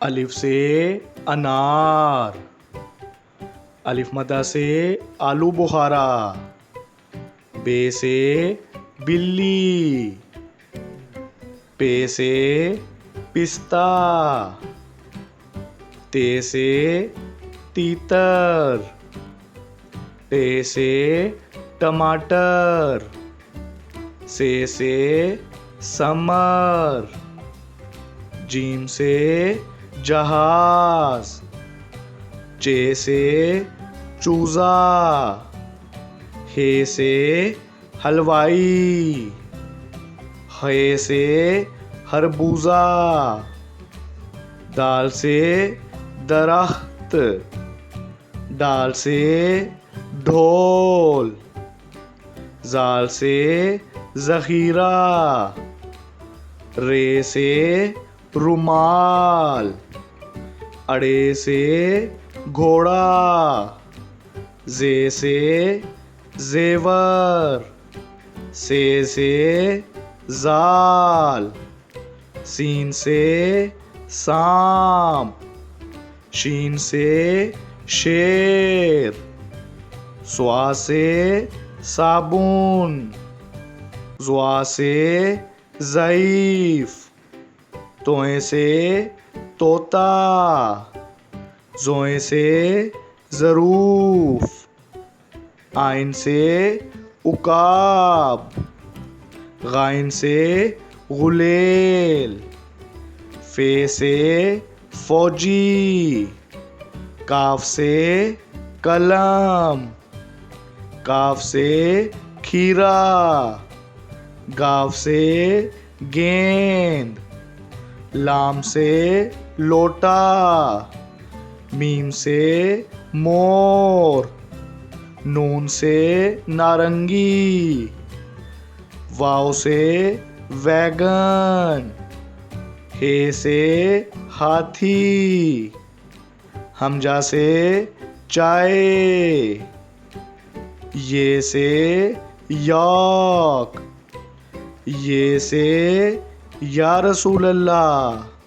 अलिफ से अनार। अलिफ मद्दा से आलू बुखारा। बे से बिल्ली। पे से पिस्ता। ते से तीतर। टे से टमाटर। से समर। जीम से जहाज। चे से चूजा। हे से हलवाई। हे से खरबूजा। दाल से दरख्त। डाल से ढोल। जाल से ज़ख़ीरा। रे से रुमाल। अड़े से घोड़ा। जे से जेवर। से जाल। सीन से सांप। शीन से शेर। स्वा से साबुन। ज़्वा से ज़ईफ़। तोए से तोता। ज़ोए से ज़रूफ़। आइन से उकाब। गाइन से गुलेल। फे से फौजी। काफ से कलम। काफ से खीरा। गाफ से गेंद। लाम से लोटा। मीम से मोर। नून से नारंगी। वाव से वैगन। हे से हाथी। हमजा से चाय। ये से यॉक। ये से या रसूल अल्लाह।